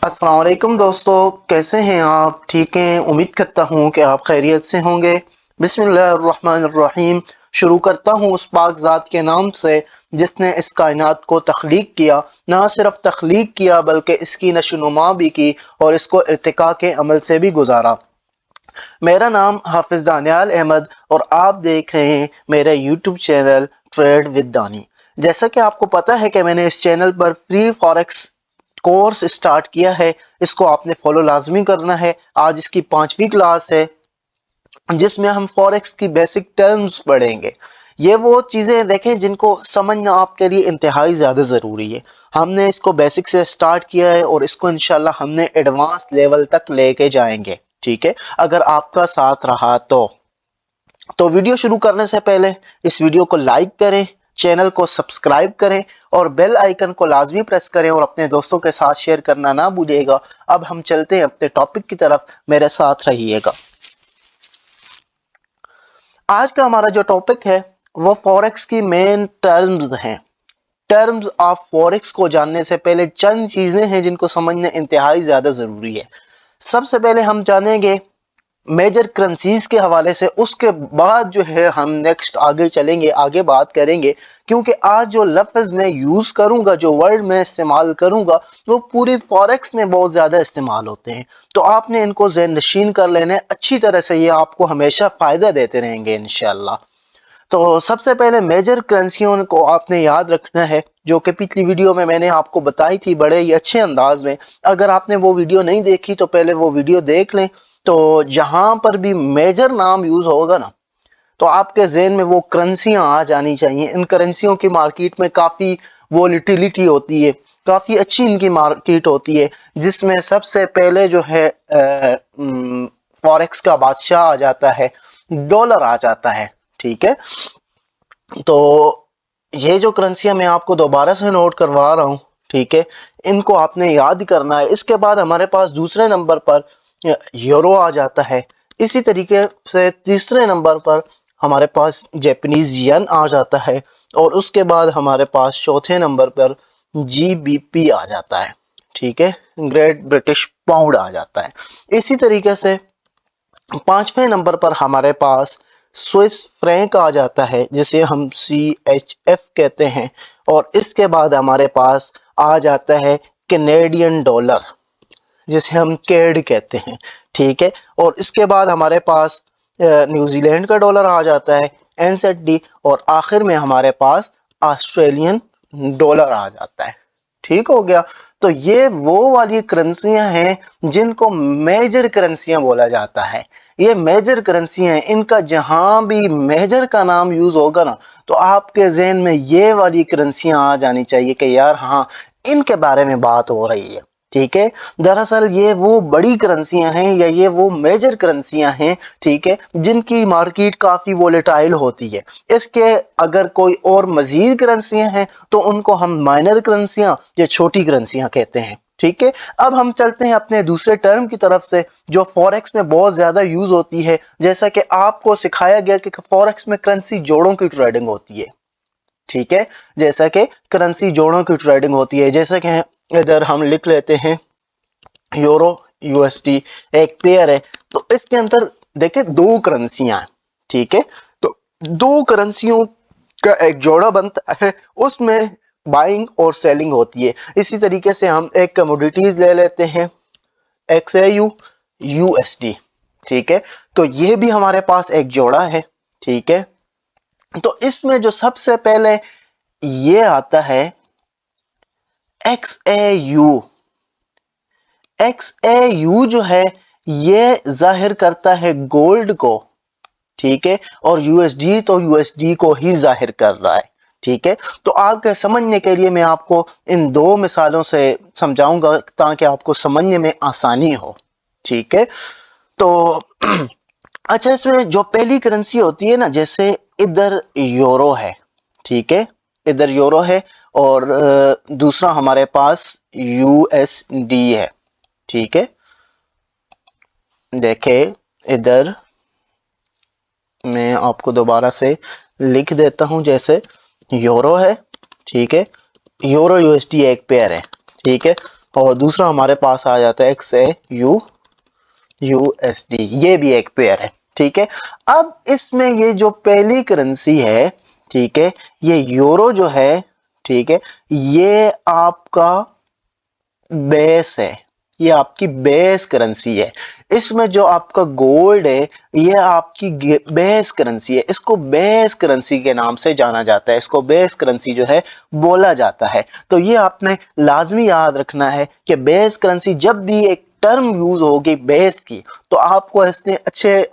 अस्सलाम वालेकुम दोस्तों, कैसे हैं आप? ठीक हैं? उम्मीद करता हूँ कि आप खैरियत से होंगे। बिस्मिल्लाहिर्रहमानिर्रहीम। शुरू करता हूँ उस पाक ज़ात के नाम से जिसने इस कायनात को तख्लीक किया। ना सिर्फ तख्लीक किया बल्कि इसकी नशोनुमा भी की और इसको इर्तिका के अमल से भी गुजारा। मेरा नाम हाफिज दानियाल अहमद और आप देख रहे हैं मेरा यूट्यूब चैनल ट्रेड विद दानी। जैसा कि आपको पता है कि मैंने इस चैनल पर फ्री फॉरेक्स कोर्स स्टार्ट किया है। इसको आपने फॉलो लाजमी करना है। आज इसकी 5वीं क्लास है जिसमें हम फॉरेक्स की बेसिक टर्म्स पढ़ेंगे। ये वो चीज़ें देखें जिनको समझना आपके लिए इंतहाई ज़्यादा ज़रूरी है। हमने इसको बेसिक से स्टार्ट किया है और इसको इंशाल्लाह हमने एडवांस लेवल तक लेके जाएंगे। ठीक है, अगर आपका साथ रहा तो वीडियो शुरू करने से पहले इस वीडियो को लाइक करें, चैनल को सब्सक्राइब करें और बेल आइकन को लाजमी प्रेस करें और अपने दोस्तों के साथ शेयर करना ना भूलिएगा। अब हम चलते हैं अपने टॉपिक की तरफ, मेरे साथ रहिएगा। आज का हमारा जो टॉपिक है वो फॉरेक्स की मेन टर्म्स हैं। टर्म्स ऑफ फॉरेक्स को जानने से पहले चंद चीजें हैं जिनको समझना इंतहाई ज्यादा जरूरी है। सबसे पहले हम जानेंगे मेजर करेंसीज के हवाले से, उसके बाद जो है हम नेक्स्ट आगे चलेंगे, आगे बात करेंगे। क्योंकि आज जो लफ्ज़ मैं यूज़ करूंगा, जो वर्ड मैं इस्तेमाल करूंगा, वो पूरी फॉरेक्स में बहुत ज़्यादा इस्तेमाल होते हैं। तो आपने इनको ज़हन नशीन कर लेना है अच्छी तरह से, ये आपको हमेशा फ़ायदा देते रहेंगे इंशाल्लाह। तो सबसे पहले मेजर करेंसियों को आपने याद रखना है, जो कि पिछली वीडियो में मैंने आपको बताई थी बड़े ही अच्छे अंदाज में। अगर आपने वो वीडियो नहीं देखी तो पहले वो वीडियो देख लें। तो जहां पर भी मेजर नाम यूज होगा ना, तो आपके जहन में वो करेंसियां आ जानी चाहिए। इन करेंसियों की मार्केट में काफ़ी वोलेटिलिटी होती है, काफ़ी अच्छी इनकी मार्केट होती है। जिसमें सबसे पहले जो है फॉरेक्स का बादशाह आ जाता है, डॉलर आ जाता है। ठीक है, तो ये जो करेंसियां मैं आपको दोबारा से नोट करवा रहा हूँ, ठीक है, इनको आपने याद करना है। इसके बाद हमारे पास दूसरे नंबर पर यूरो आ जाता है। इसी तरीके से तीसरे नंबर पर हमारे पास जापानीज येन आ जाता है और उसके बाद हमारे पास चौथे नंबर पर जीबीपी आ जाता है। ठीक है, ग्रेट ब्रिटिश पाउंड आ जाता है। इसी तरीके से 5वें नंबर पर हमारे पास स्विस फ्रैंक आ जाता है, जिसे हम CHF कहते हैं। और इसके बाद हमारे पास आ जाता है कैनेडियन डॉलर, जिसे हम कैड कहते हैं। ठीक है, और इसके बाद हमारे पास न्यूजीलैंड का डॉलर आ जाता है, NZD। और आखिर में हमारे पास ऑस्ट्रेलियन डॉलर आ जाता है। ठीक हो गया। तो ये वो वाली करेंसियां हैं जिनको मेजर करेंसियां बोला जाता है। ये मेजर करेंसियां हैं, इनका जहां भी मेजर का नाम यूज होगा ना, तो आपके जहन में ये वाली करेंसियां आ जानी चाहिए कि यार हाँ, इनके बारे में बात हो रही है। ठीक है, दरअसल ये वो बड़ी करेंसियां हैं या ये वो मेजर करेंसियां हैं, ठीक है, जिनकी मार्केट काफ़ी वोलेटाइल होती है। इसके अगर कोई और मजीद करेंसियां हैं तो उनको हम माइनर करेंसियां या छोटी करेंसियां कहते हैं। ठीक है, अब हम चलते हैं अपने दूसरे टर्म की तरफ से, जो फॉरेक्स में बहुत ज़्यादा यूज़ होती है। जैसा कि आपको सिखाया गया कि फॉरेक्स में करेंसी जोड़ों की ट्रेडिंग होती है। ठीक है, जैसा कि करेंसी जोड़ों की ट्रेडिंग होती है, जैसा कि इधर हम लिख लेते हैं यूरो USD एक पेयर है। तो इसके अंदर देखें दो करेंसियां हैं। ठीक है, तो दो करेंसियों का एक जोड़ा बनता है, उसमें बाइंग और सेलिंग होती है। इसी तरीके से हम एक कमोडिटीज ले लेते हैं XAU USD। ठीक है, तो ये भी हमारे पास एक जोड़ा है। ठीक है, तो इसमें जो सबसे पहले ये आता है XAU। XAU जो है ये जाहिर करता है गोल्ड को। ठीक है, और USD तो USD को ही जाहिर कर रहा है। ठीक है, तो आपके समझने के लिए मैं आपको इन दो मिसालों से समझाऊंगा ताकि आपको समझने में आसानी हो। ठीक है, तो अच्छा, इसमें जो पहली करेंसी होती है ना, जैसे इधर यूरो है। ठीक है, इधर यूरो है और दूसरा हमारे पास USD है। ठीक है, देखे इधर मैं आपको दोबारा से लिख देता हूं। जैसे यूरो है, ठीक है, यूरो USD एक पेयर है। ठीक है, और दूसरा हमारे पास आ जाता है XAUUSD, ये भी एक पेयर है। ठीक है, अब इसमें ये जो पहली करेंसी है, ठीक है, ये यूरो जो है, ठीक है, ये आपका बेस है, ये आपकी बेस करेंसी है। इसमें जो आपका गोल्ड है, ये आपकी बेस करेंसी है। इसको बेस करेंसी के नाम से जाना जाता है, इसको बेस करेंसी जो है बोला जाता है। तो ये आपने लाजमी याद रखना है कि बेस करेंसी जब भी एक टर्म यूज होगी बेस की, तो आपको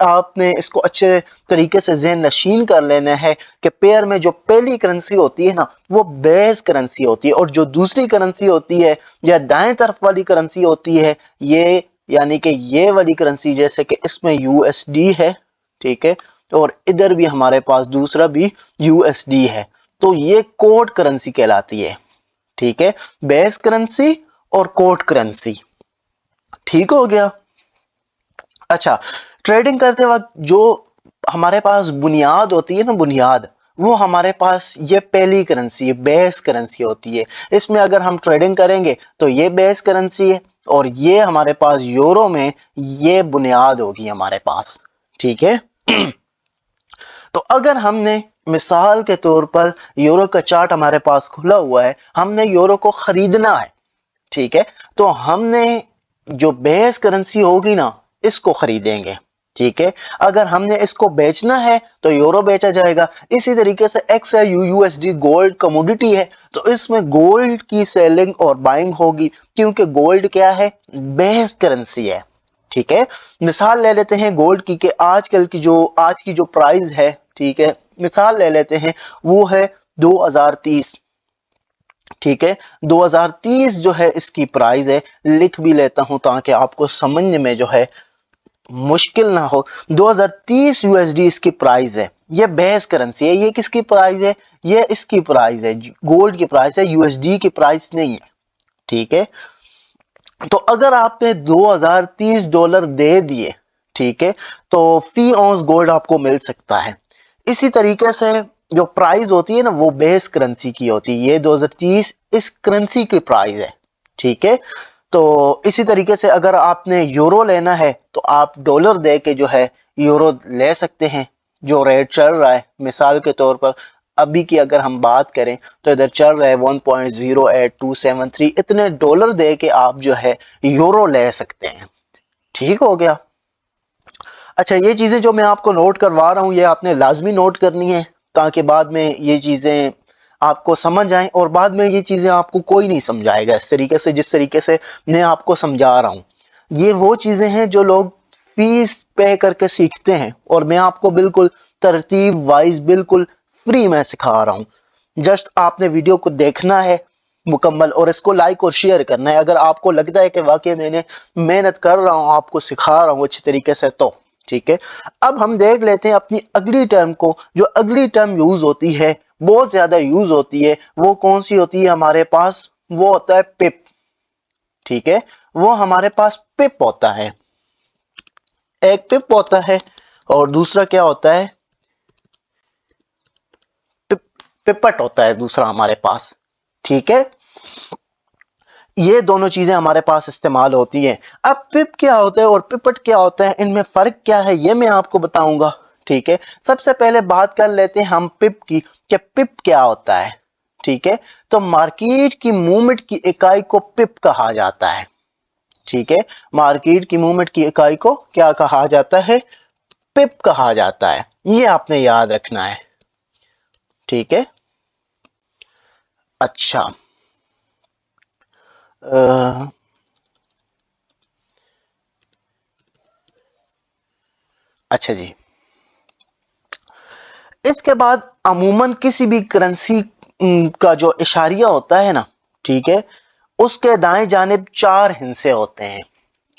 आपने इसको अच्छे तरीके से ज़हन नशीन कर लेना है कि पेयर में जो पहली करेंसी होती है ना, वो बेस करेंसी होती है, और जो दूसरी करेंसी होती है या दाएं तरफ वाली करेंसी होती है, ये यानी कि ये वाली करेंसी, जैसे कि इसमें यूएसडी है, ठीक है, और इधर भी हमारे पास दूसरा भी यूएसडी है, तो ये कोड करेंसी कहलाती है। ठीक है, बेस करेंसी और कोड करेंसी। ठीक हो गया। अच्छा, ट्रेडिंग करते वक्त जो हमारे पास बुनियाद होती है ना, बुनियाद, वो हमारे पास ये पहली करेंसी है, बेस करेंसी होती है। इसमें अगर हम ट्रेडिंग करेंगे तो ये बेस करेंसी है, और ये हमारे पास यूरो में ये बुनियाद होगी हमारे पास। ठीक है, तो अगर हमने मिसाल के तौर पर यूरो का चार्ट हमारे पास खुला हुआ है, हमने यूरो को खरीदना है, ठीक है, तो हमने जो बेस करेंसी होगी ना, इसको खरीदेंगे। ठीक है, अगर हमने इसको बेचना है तो यूरो बेचा जाएगा। इसी तरीके से XAUUSD गोल्ड कमोडिटी है, तो इसमें गोल्ड की सेलिंग और बाइंग होगी, क्योंकि गोल्ड क्या है, बेस करेंसी है। ठीक है, मिसाल ले लेते हैं गोल्ड की कि आज की जो प्राइस है, ठीक है, मिसाल ले लेते हैं, वो है 2030। ठीक है, 2030 जो है इसकी प्राइस है, लिख भी लेता हूं ताकि आपको समझने में जो है मुश्किल ना हो। 2030 यूएसडी इसकी प्राइस है, ये बेस करेंसी है। ये किसकी प्राइस है, ये इसकी प्राइस है, गोल्ड की प्राइस है, यूएसडी की प्राइस नहीं है। ठीक है, तो अगर आपने $2030 दे दिए, ठीक है, तो फी ऑन्स गोल्ड आपको मिल सकता है। इसी तरीके से जो प्राइस होती है ना, वो बेस करेंसी की होती है। ये 2030 इस करेंसी की प्राइस है। ठीक है, तो इसी तरीके से अगर आपने यूरो लेना है तो आप डॉलर दे के जो है यूरो ले सकते हैं। जो रेट चल रहा है, मिसाल के तौर पर अभी की अगर हम बात करें तो इधर चल रहा है 1.08273, इतने डॉलर दे के आप जो है यूरो ले सकते हैं। ठीक हो गया। अच्छा, ये चीजें जो मैं आपको नोट करवा रहा हूँ, ये आपने लाजमी नोट करनी है, ताकि बाद में ये चीजें आपको समझ आए, और बाद में ये चीजें आपको कोई नहीं समझाएगा इस तरीके से जिस तरीके से मैं आपको समझा रहा हूँ। ये वो चीजें हैं जो लोग फीस पे करके सीखते हैं, और मैं आपको बिल्कुल तरतीब वाइज बिल्कुल फ्री में सिखा रहा हूँ। जस्ट आपने वीडियो को देखना है मुकम्मल, और इसको लाइक और शेयर करना है। अगर आपको लगता है कि वाकई मैंने मेहनत कर रहा हूँ, आपको सिखा रहा हूँ अच्छी तरीके से, तो ठीक है। अब हम देख लेते हैं अपनी अगली टर्म को। जो अगली टर्म यूज होती है, बहुत ज्यादा यूज होती है, वो कौन सी होती है हमारे पास, वो होता है पिप। ठीक है, वो हमारे पास पिप होता है। एक पिप होता है, और दूसरा क्या होता है, पिपट होता है दूसरा हमारे पास। ठीक है, ये दोनों चीजें हमारे पास इस्तेमाल होती हैं। अब पिप क्या होता है और पिपट क्या होता है, इनमें फर्क क्या है, ये मैं आपको बताऊंगा। ठीक है, सबसे पहले बात कर लेते हैं हम पिप की, कि पिप क्या होता है। ठीक है, तो मार्केट की मूवमेंट की इकाई को पिप कहा जाता है। ठीक है, मार्केट की मूवमेंट की इकाई को क्या कहा जाता है, पिप कहा जाता है। ये आपने याद रखना है। ठीक है, अच्छा, अच्छा जी, इसके बाद अमूमन किसी भी करेंसी का जो इशारिया होता है ना, ठीक है, उसके दाएं जानिब 4 हिस्से होते हैं।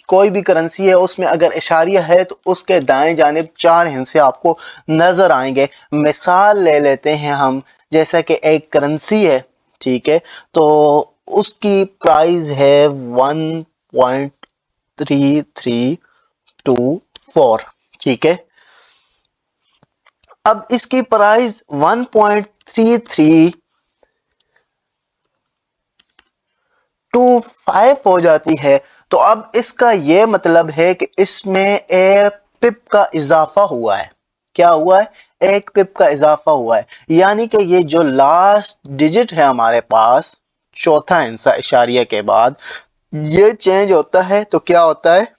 कोई भी करेंसी है, उसमें अगर इशारिया है तो उसके दाएं जानिब 4 हिस्से आपको नजर आएंगे। मिसाल ले लेते हैं हम, जैसा कि एक करेंसी है, ठीक है, तो उसकी प्राइस है 1.3324। ठीक है, अब इसकी प्राइस 1.33 0.25 हो जाती है, तो अब इसका ये मतलब है कि इसमें एक पिप का इजाफा हुआ है। क्या हुआ है? एक पिप का इजाफा हुआ है, यानी कि ये जो लास्ट डिजिट है हमारे पास, चौथा हिस्सा इशारिया के बाद, ये चेंज होता है तो क्या होता है?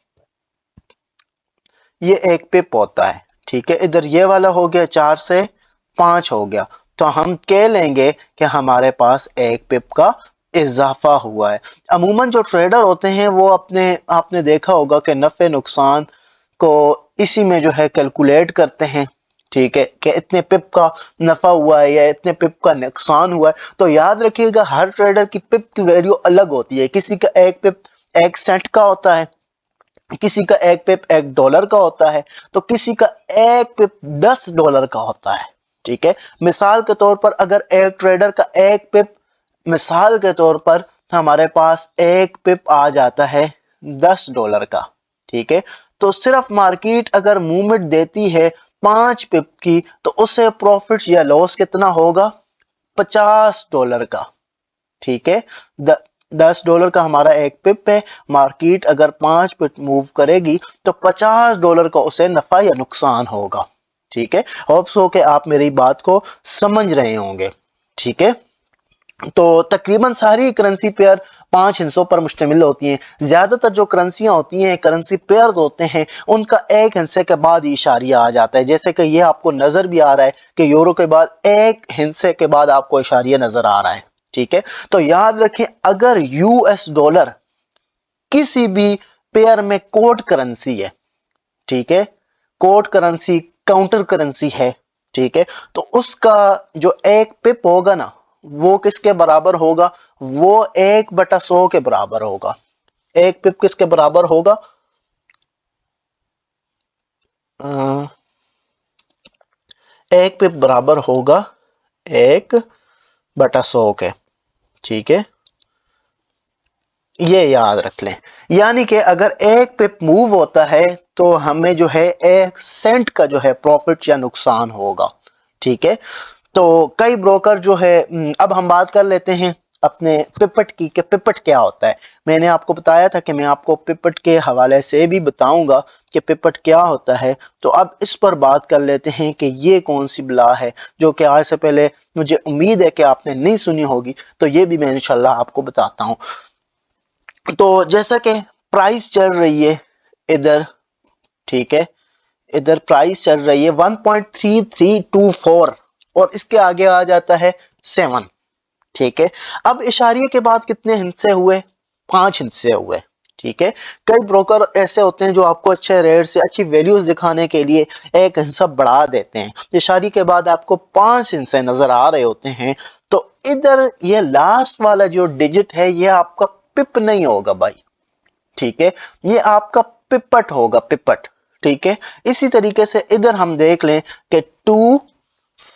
ये एक पिप होता है। ठीक है, इधर ये वाला हो गया, 4 से 5 हो गया, तो हम कह लेंगे कि हमारे पास एक पिप का इजाफा हुआ है। अमूमन जो ट्रेडर होते हैं वो अपने, आपने देखा होगा कि नफे नुकसान को इसी में जो है कैलकुलेट करते हैं। ठीक है, कि इतने पिप का नफा हुआ है या इतने पिप का नुकसान हुआ है। तो याद रखिएगा, हर ट्रेडर की पिप की वैल्यू अलग होती है। किसी का एक पिप 1 सेंट का होता है, किसी का एक पिप $1 का होता है, तो किसी का एक पिप $10 का होता है। ठीक है, मिसाल के तौर पर अगर एक ट्रेडर का एक पिप, मिसाल के तौर पर हमारे पास एक पिप आ जाता है $10 का। ठीक है, तो सिर्फ मार्केट अगर मूवमेंट देती है 5 पिप की, तो उससे प्रॉफिट या लॉस कितना होगा? $50 का। ठीक है, $10 का हमारा एक पिप है, मार्केट अगर 5 पिप मूव करेगी तो $50 का उसे नफा या नुकसान होगा। ठीक है, होप सो कि आप मेरी बात को समझ रहे होंगे। ठीक है, तो तकरीबन सारी करेंसी पेयर 5 हिस्सों पर मुश्तमिल होती हैं। ज्यादातर जो करेंसियां होती हैं, करेंसी पेयर होते हैं, उनका एक हिस्से के बाद इशारिया आ जाता है। जैसे कि ये आपको नजर भी आ रहा है कि यूरो के बाद एक हिस्से के बाद आपको इशारिया नजर आ रहा है। ठीक है, तो याद रखें, अगर यूएस डॉलर किसी भी पेयर में कोड करेंसी है, ठीक है, कोड करेंसी काउंटर करेंसी है, ठीक है, तो उसका जो एक पिप होगा ना, वो किसके बराबर होगा? वो 1/100 के बराबर होगा। एक पिप किसके बराबर होगा? एक पिप बराबर होगा 1/100 के। ठीक है, ये याद रख लें। यानी कि अगर एक पिप मूव होता है तो हमें जो है 1 सेंट का जो है प्रॉफिट या नुकसान होगा। ठीक है, तो कई ब्रोकर जो है, अब हम बात कर लेते हैं अपने पिपट की, कि पिपट क्या होता है। मैंने आपको बताया था कि मैं आपको पिपट के हवाले से भी बताऊंगा कि पिपट क्या होता है। तो अब इस पर बात कर लेते हैं कि ये कौन सी बला है, जो कि आज से पहले मुझे उम्मीद है कि आपने नहीं सुनी होगी, तो ये भी मैं इंशाल्लाह आपको बताता हूँ। तो जैसा कि प्राइस चल रही है इधर, ठीक है, इधर प्राइस चल रही है 1.3324 और इसके आगे आ जाता है 7। ठीक है, अब इशारिये के बाद कितने हिस्से हुए? 5 हिस्से हुए। ठीक है, कई ब्रोकर ऐसे होते हैं जो आपको अच्छे रेट से अच्छी वैल्यूज दिखाने के लिए एक हिस्सा बढ़ा देते हैं। इशारे के बाद आपको 5 हिस्से नजर आ रहे होते हैं, तो इधर ये लास्ट वाला जो डिजिट है ये आपका पिप नहीं होगा भाई। ठीक है, ये आपका पिपट होगा, पिपट। ठीक है, इसी तरीके से इधर हम देख लें कि 2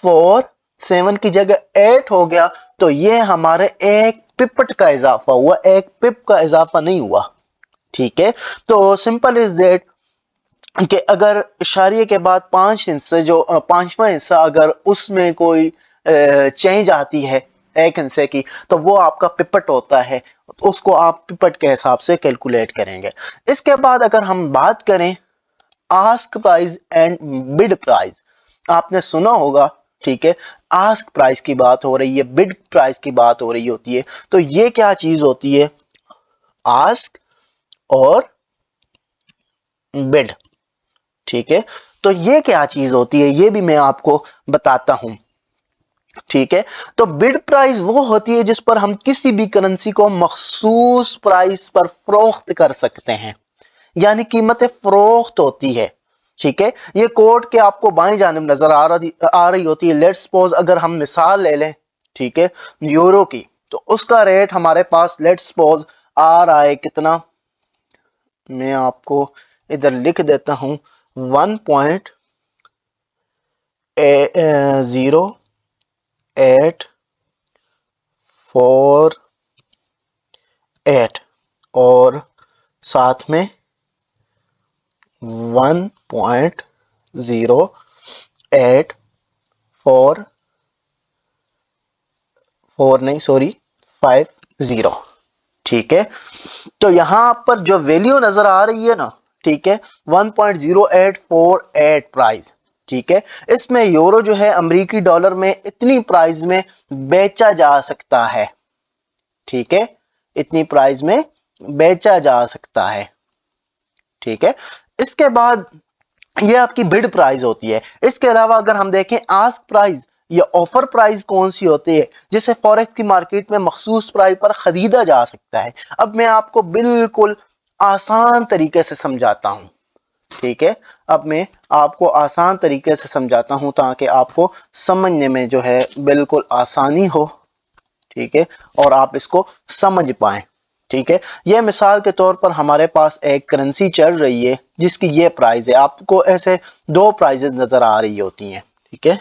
4 7 की जगह 8 हो गया, तो ये हमारे एक पिपट का इजाफा हुआ, एक पिप का इजाफा नहीं हुआ। ठीक है, तो सिंपल इज दैट कि अगर इशारिये के बाद 5 हिस्से, जो 5वां हिस्सा अगर उसमें कोई चेंज आती है एक हिस्से की, तो वो आपका पिपट होता है। उसको आप पिपट के हिसाब से कैलकुलेट करेंगे। इसके बाद अगर हम बात करें ask price and bid price, आपने सुना होगा। ठीक है, आस्क प्राइस की बात हो रही है, बिड प्राइस की बात हो रही होती है। तो ये क्या चीज होती है? आस्क और बिड। ठीक है, तो ये क्या चीज होती है, ये भी मैं आपको बताता हूं। ठीक है, तो बिड प्राइस वो होती है जिस पर हम किसी भी करेंसी को मखसूस प्राइस पर फरोख्त कर सकते हैं, यानी कीमतें फरोख्त होती है। ठीक है, ये कोड के आपको बाएं जानिब नजर आ रही होती है। लेट्स सपोज अगर हम मिसाल ले लें, ठीक है, यूरो की, तो उसका रेट हमारे पास लेट्स सपोज आ रहा है कितना, मैं आपको इधर लिख देता हूं, 1.0848 और साथ में 1.0844 नहीं, सॉरी, 50। ठीक है, तो यहां पर जो वैल्यू नजर आ रही है ना, ठीक है, 1.0848 प्राइस, ठीक है, इसमें यूरो जो है अमेरिकी डॉलर में इतनी प्राइस में बेचा जा सकता है, ठीक है, इतनी प्राइस में बेचा जा सकता है, ठीक है। इसके बाद ये आपकी बिड प्राइस होती है। इसके अलावा अगर हम देखें आस्क प्राइस या ऑफर प्राइस कौन सी होती है, जिसे फॉरेक्स की मार्केट में मखसूस प्राइस पर खरीदा जा सकता है। अब मैं आपको बिल्कुल आसान तरीके से समझाता हूं, ठीक है, अब मैं आपको आसान तरीके से समझाता हूं ताकि आपको समझने में जो है बिल्कुल आसानी हो, ठीक है, और आप इसको समझ पाएं, ठीक है। यह मिसाल के तौर पर हमारे पास एक करेंसी चल रही है जिसकी ये प्राइस है, आपको ऐसे दो प्राइजेस नजर आ रही होती हैं, ठीक है।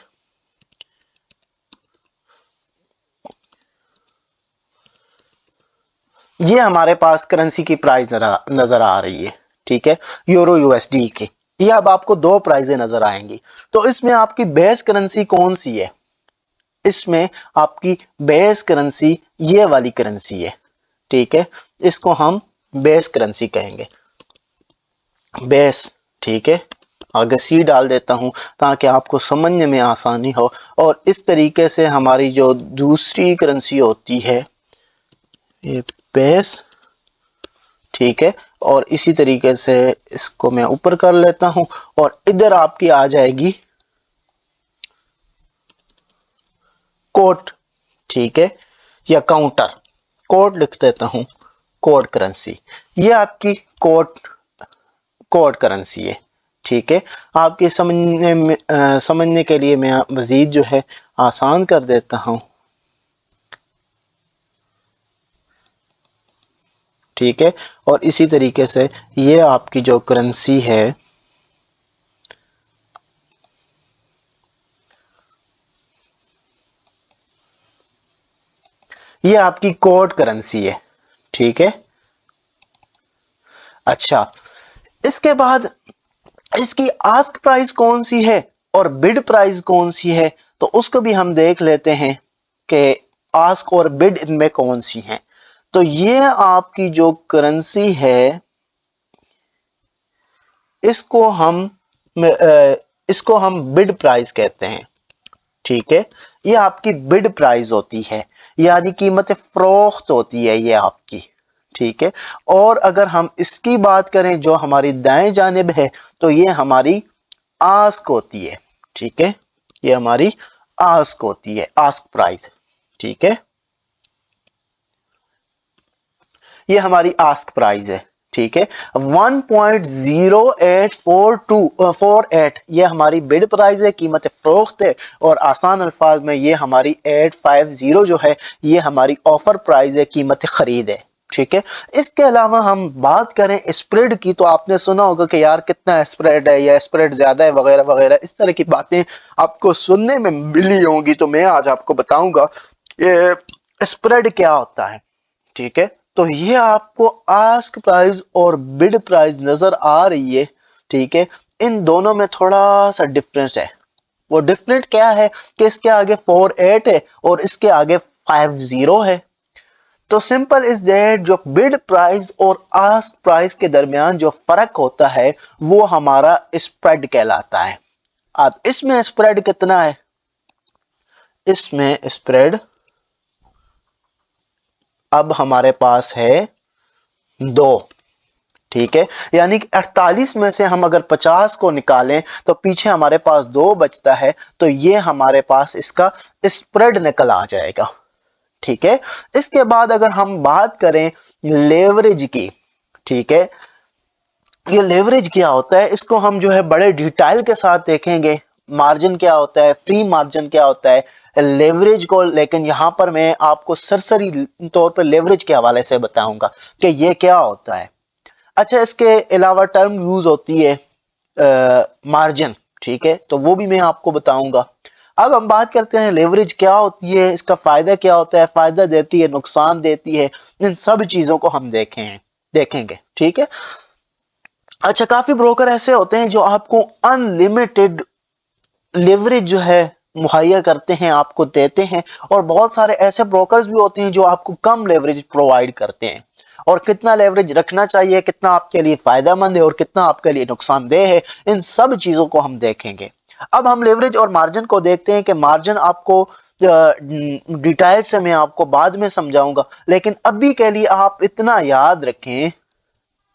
ये हमारे पास करेंसी की प्राइस नजर आ रही है, ठीक है, यूरो यूएसडी की। ये अब आपको दो प्राइजें नजर आएंगी। तो इसमें आपकी बेस करेंसी कौन सी है? इसमें आपकी बेस करेंसी ये वाली करेंसी है, ठीक है, इसको हम बेस करेंसी कहेंगे, बेस, ठीक है। आगे सी डाल देता हूं ताकि आपको समझने में आसानी हो। और इस तरीके से हमारी जो दूसरी करेंसी होती है ये बेस, ठीक है, और इसी तरीके से इसको मैं ऊपर कर लेता हूं और इधर आपकी आ जाएगी कोट, ठीक है, या काउंटर, कोड लिख देता हूं, कोड करेंसी। ये आपकी कोड करेंसी है, ठीक है। आपके समझने के लिए मैं मजीद जो है आसान कर देता हूं, ठीक है। और इसी तरीके से ये आपकी जो करेंसी है ये आपकी कोड करेंसी है, ठीक है। अच्छा, इसके बाद इसकी आस्क प्राइस कौन सी है और बिड प्राइस कौन सी है, तो उसको भी हम देख लेते हैं कि आस्क और बिड इनमें कौन सी है। तो ये आपकी जो करेंसी है इसको हम बिड प्राइस कहते हैं, ठीक है। ये आपकी बिड प्राइस होती है, यानी कीमत फरोख्त होती है ये आपकी, ठीक है। और अगर हम इसकी बात करें जो हमारी दाएं जानिब है तो ये हमारी आस्क होती है, ठीक है, ये हमारी आस्क होती है, आस्क प्राइस, ठीक है, ये हमारी आस्क प्राइस है, ठीक है। 1.084248 ये हमारी बिड प्राइस है, कीमत फरोख्त है। और आसान अल्फाज में ये हमारी 850 जो है ये हमारी ऑफर प्राइस है, कीमत खरीद है, ठीक है। इसके अलावा हम बात करें स्प्रेड की, तो आपने सुना होगा कि यार कितना स्प्रेड है या स्प्रेड ज्यादा है वगैरह वगैरह, इस तरह की बातें आपको सुनने में मिली होंगी। तो मैं आज आपको बताऊंगा स्प्रेड क्या होता है, ठीक है। तो ये आपको आस्क प्राइस और बिड प्राइस नजर आ रही है, ठीक है। इन दोनों में थोड़ा सा डिफरेंस है। वो डिफरेंट क्या है कि इसके आगे 48 है और इसके आगे 50 है। तो सिंपल इज दैट जो बिड प्राइस और आस्क प्राइस के दरमियान जो फर्क होता है वो हमारा स्प्रेड कहलाता है। अब इसमें स्प्रेड कितना है? इसमें स्प्रेड अब हमारे पास है 2, ठीक है। यानी कि 48 में से हम अगर 50 को निकालें तो पीछे हमारे पास 2 बचता है, तो ये हमारे पास इसका स्प्रेड निकल आ जाएगा, ठीक है। इसके बाद अगर हम बात करें लेवरेज की, ठीक है, ये लेवरेज क्या होता है इसको हम जो है बड़े डिटेल के साथ देखेंगे। मार्जिन क्या होता है, फ्री मार्जिन क्या होता है, लेवरेज को, लेकिन यहां पर मैं आपको सरसरी तौर पर लेवरेज के हवाले से बताऊंगा कि ये क्या होता है। अच्छा, इसके अलावा टर्म यूज होती है मार्जिन, ठीक है, तो वो भी मैं आपको बताऊंगा। अब हम बात करते हैं लेवरेज क्या होती है, इसका फायदा क्या होता है, फायदा देती है, नुकसान देती है, इन सब चीजों को हम देखेंगे, ठीक है। अच्छा, काफी ब्रोकर ऐसे होते हैं जो आपको अनलिमिटेड लेवरेज जो है मुहैया करते हैं, आपको देते हैं, और बहुत सारे ऐसे ब्रोकर्स भी होते हैं जो आपको कम लेवरेज प्रोवाइड करते हैं। और कितना लेवरेज रखना चाहिए, कितना आपके लिए फायदेमंद है और कितना आपके लिए नुकसानदेह है, इन सब चीजों को हम देखेंगे। अब हम लेवरेज और मार्जिन को देखते हैं कि मार्जिन आपको डिटेल से मैं आपको बाद में समझाऊंगा, लेकिन अभी के लिए आप इतना याद रखें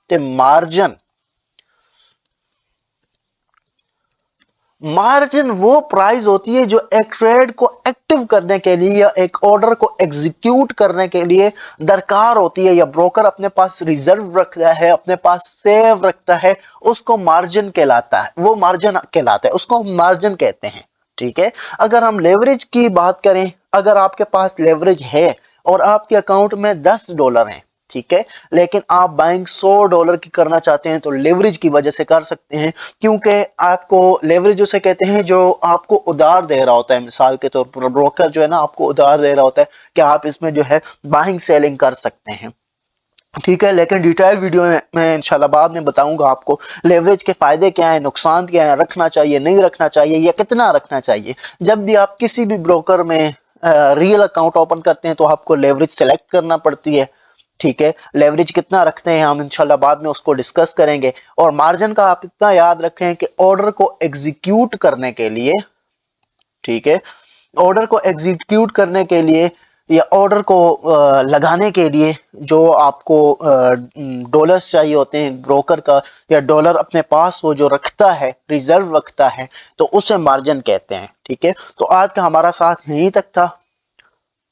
कि मार्जिन वो प्राइस होती है जो एक ट्रेड को एक्टिव करने के लिए या एक ऑर्डर को एग्जीक्यूट करने के लिए दरकार होती है, या ब्रोकर अपने पास रिजर्व रखता है, अपने पास सेव रखता है, उसको मार्जिन कहलाता है, वो मार्जिन कहलाता है, उसको मार्जिन कहते हैं। ठीक है, अगर हम लेवरेज की बात करें, अगर आपके पास लेवरेज है और आपके अकाउंट में $10 हैं, ठीक है, लेकिन आप बाइंग $100 की करना चाहते हैं तो लेवरेज की वजह से कर सकते हैं, क्योंकि आपको लेवरेज उसे कहते हैं जो आपको उधार दे रहा होता है। मिसाल के तौर पर ब्रोकर जो है ना आपको उधार दे रहा होता है कि आप इसमें जो है बाइंग सेलिंग कर सकते हैं। ठीक है, लेकिन डिटेल वीडियो में मैं इंशाल्लाह बाद में बताऊंगा आपको लेवरेज के फायदे क्या है, नुकसान क्या है, रखना चाहिए नहीं रखना चाहिए या कितना रखना चाहिए। जब भी आप किसी भी ब्रोकर में रियल अकाउंट ओपन करते हैं तो आपको लेवरेज सेलेक्ट करना पड़ती है। ठीक है, लेवरेज कितना रखते हैं हम इंशाल्लाह बाद में उसको डिस्कस करेंगे। और मार्जिन का आप इतना याद रखें कि ऑर्डर को एग्जीक्यूट करने के लिए, ठीक है, ऑर्डर को एग्जीक्यूट करने के लिए या ऑर्डर को लगाने के लिए जो आपको डॉलर्स चाहिए होते हैं ब्रोकर का, या डॉलर अपने पास वो जो रखता है, रिजर्व रखता है, तो उसे मार्जिन कहते हैं। ठीक है, तो आज का हमारा साथ यहीं तक था।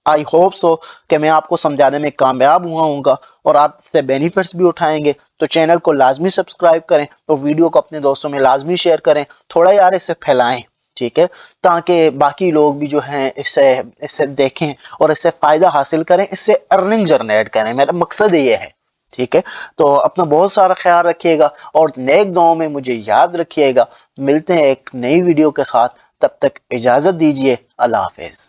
आई होप सो कि मैं आपको समझाने में कामयाब हुआ हूँगा और आप इससे बेनिफिट्स भी उठाएंगे। तो चैनल को लाजमी सब्सक्राइब करें, तो वीडियो को अपने दोस्तों में लाजमी शेयर करें, थोड़ा यार इसे फैलाएं, ठीक है, ताकि बाकी लोग भी जो हैं इससे देखें और इससे फ़ायदा हासिल करें, इससे अर्निंग जनरेट करें। मेरा मकसद ये है। ठीक है, तो अपना बहुत सारा ख्याल रखिएगा और नेक दुआओं में मुझे याद रखिएगा। मिलते हैं एक नई वीडियो के साथ, तब तक इजाज़त दीजिए। अल्लाह हाफिज़।